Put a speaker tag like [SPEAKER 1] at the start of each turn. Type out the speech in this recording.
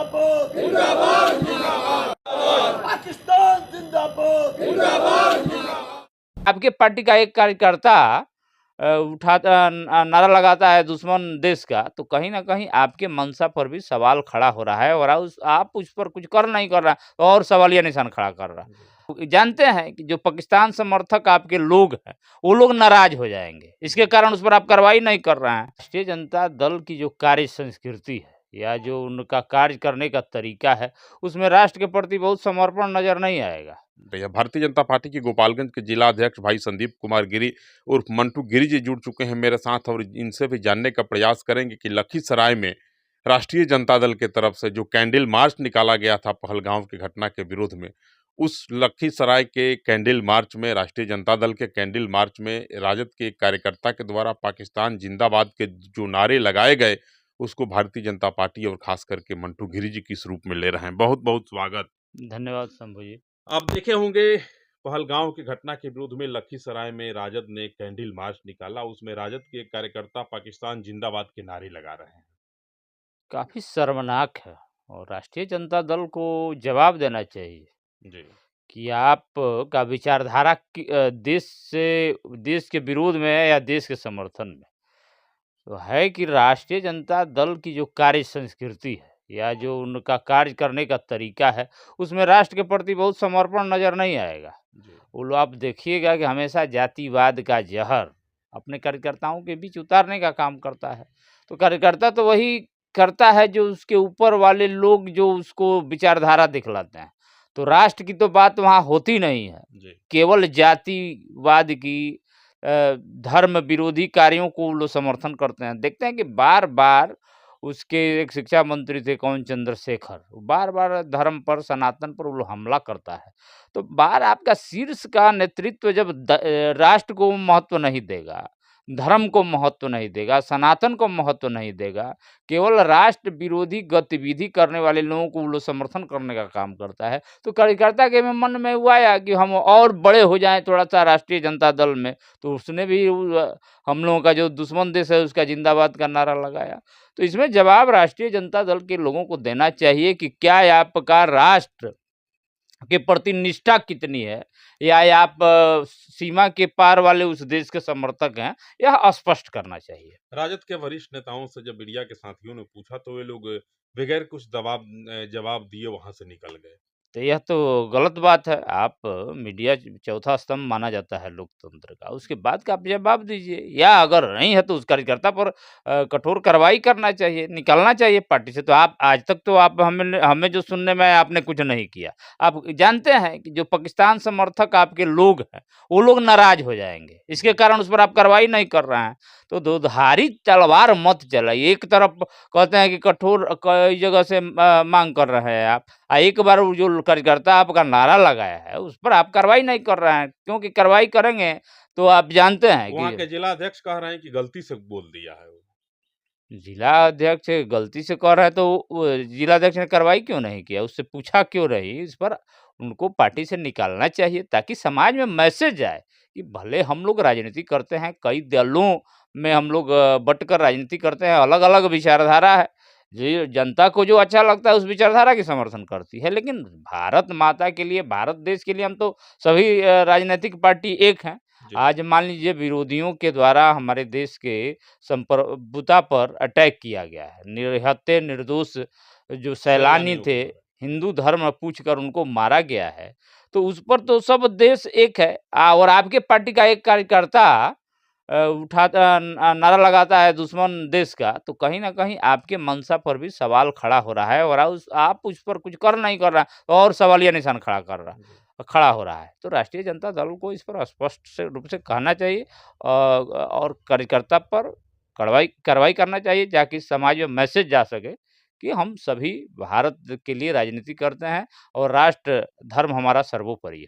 [SPEAKER 1] जिंदाबाद जिंदाबाद पाकिस्तान जिंदाबाद जिंदाबाद।
[SPEAKER 2] आपके पार्टी का एक कार्यकर्ता नारा लगाता है दुश्मन देश का, तो कहीं ना कहीं आपके मंशा पर भी सवाल खड़ा हो रहा है और आप उस पर कुछ कर नहीं कर रहा है और सवालिया निशान खड़ा कर रहा है। जानते हैं कि जो पाकिस्तान समर्थक आपके लोग हैं वो लोग नाराज हो जाएंगे, इसके कारण उस पर आप कार्रवाई नहीं कर रहे हैं। राष्ट्रीय जनता दल की जो कार्य संस्कृति है या जो उनका कार्य करने का तरीका है उसमें राष्ट्र के प्रति बहुत समर्पण नजर नहीं आएगा।
[SPEAKER 3] भारतीय जनता पार्टी के गोपालगंज के जिला अध्यक्ष भाई संदीप कुमार गिरी उर्फ मंटू गिरी जी जुड़ चुके हैं मेरे साथ और इनसे भी जानने का प्रयास करेंगे कि लखीसराय में राष्ट्रीय जनता दल के तरफ से जो कैंडल मार्च निकाला गया था पहलगांव की घटना के विरोध में, उस लखीसराय के कैंडल मार्च में, राष्ट्रीय जनता दल के कैंडल मार्च में राजद के कार्यकर्ता के द्वारा पाकिस्तान जिंदाबाद के जो नारे लगाए गए उसको भारतीय जनता पार्टी और खास करके मंटू गिरी जी किस रूप में ले रहे हैं। बहुत बहुत स्वागत।
[SPEAKER 2] धन्यवाद शंभू जी।
[SPEAKER 3] आप देखे होंगे पहलगांव की घटना के विरोध में लखीसराय में राजद ने कैंडल मार्च निकाला, उसमें राजद के एक कार्यकर्ता पाकिस्तान जिंदाबाद के नारे लगा रहे हैं।
[SPEAKER 2] काफी शर्मनाक है और राष्ट्रीय जनता दल को जवाब देना चाहिए
[SPEAKER 3] जी
[SPEAKER 2] कि आप का विचारधारा देश के विरोध में है या देश के समर्थन में। तो है कि राष्ट्रीय जनता दल की जो कार्य संस्कृति है या जो उनका कार्य करने का तरीका है उसमें राष्ट्र के प्रति बहुत समर्पण नजर नहीं आएगा। वो लोग आप देखिएगा कि हमेशा जातिवाद का जहर अपने कार्यकर्ताओं के बीच उतारने का काम करता है। तो कार्यकर्ता तो वही करता है जो उसके ऊपर वाले लोग जो उसको विचारधारा दिखलाते हैं। तो राष्ट्र की तो बात वहाँ होती नहीं है, केवल जातिवाद की धर्म विरोधी कार्यों को लोग समर्थन करते हैं। देखते हैं कि बार बार उसके एक शिक्षा मंत्री थे कौन चंद्रशेखर, बार बार धर्म पर सनातन पर वो लोग हमला करता है। तो बार आपका शीर्ष का नेतृत्व जब राष्ट्र को महत्व नहीं देगा, धर्म को महत्व नहीं देगा, सनातन को महत्व नहीं देगा, केवल राष्ट्र विरोधी गतिविधि करने वाले लोगों को वो लोग समर्थन करने का काम करता है। तो कार्यकर्ता के मन में हुआ आया कि हम और बड़े हो जाएं थोड़ा सा राष्ट्रीय जनता दल में, तो उसने भी हम लोगों का जो दुश्मन देश है उसका जिंदाबाद का नारा लगाया। तो इसमें जवाब राष्ट्रीय जनता दल के लोगों को देना चाहिए कि क्या आपका राष्ट्र के प्रति निष्ठा कितनी है या आप सीमा के पार वाले उस देश के समर्थक हैं, यह स्पष्ट करना चाहिए।
[SPEAKER 3] राजद के वरिष्ठ नेताओं से जब मीडिया के साथियों ने पूछा तो वे लोग बगैर कुछ जवाब दिए वहां से निकल गए।
[SPEAKER 2] तो यह तो गलत बात है। आप मीडिया चौथा स्तंभ माना जाता है लोकतंत्र का, उसके बाद का आप जवाब दीजिए, या अगर नहीं है तो उस कार्यकर्ता पर कठोर कार्रवाई करना चाहिए, निकलना चाहिए पार्टी से। तो आप आज तक तो आप हमें जो सुनने में आया आपने कुछ नहीं किया। आप जानते हैं कि जो पाकिस्तान समर्थक आपके लोग हैं वो लोग नाराज हो जाएंगे, इसके कारण उस पर आप कार्रवाई नहीं कर रहे हैं। तो दोधारी तलवार मत चलाइए। एक तरफ कहते हैं कि कठोर कई जगह से मांग कर रहे हैं आप, एक बार वो जो कार्यकर्ता आपका नारा लगाया है उस पर आप कार्रवाई नहीं कर रहे हैं, क्योंकि कार्रवाई करेंगे तो आप जानते हैं
[SPEAKER 3] वहाँ
[SPEAKER 2] कि
[SPEAKER 3] के जिला अध्यक्ष कह रहे हैं कि गलती से बोल दिया है।
[SPEAKER 2] जिला अध्यक्ष गलती से कर रहा है तो जिला अध्यक्ष ने कार्रवाई क्यों नहीं किया, उससे पूछा क्यों रही? इस पर उनको पार्टी से निकालना चाहिए ताकि समाज में मैसेज जाए कि भले हम लोग राजनीति करते हैं, कई दलों में हम लोग बंटकर राजनीति करते हैं, अलग अलग विचारधारा है, जो जनता को जो अच्छा लगता है उस विचारधारा की समर्थन करती है। लेकिन भारत माता के लिए, भारत देश के लिए हम तो सभी राजनीतिक पार्टी एक हैं। आज मान लीजिए विरोधियों के द्वारा हमारे देश के संप्रभुता पर अटैक किया गया है, निहत्थे निर्दोष जो सैलानी थे, हिंदू धर्म पूछकर उनको मारा गया है, तो उस पर तो सब देश एक है। और आपके पार्टी का एक कार्यकर्ता नारा लगाता है दुश्मन देश का, तो कहीं ना कहीं आपके मंशा पर भी सवाल खड़ा हो रहा है और आप उस पर कुछ कर नहीं कर रहा और सवालिया निशान खड़ा हो रहा है। तो राष्ट्रीय जनता दल को इस पर स्पष्ट से रूप से कहना चाहिए और कार्यकर्ता पर कार्रवाई करना चाहिए ताकि समाज में मैसेज जा सके कि हम सभी भारत के लिए राजनीति करते हैं और राष्ट्र धर्म हमारा सर्वोपरि है।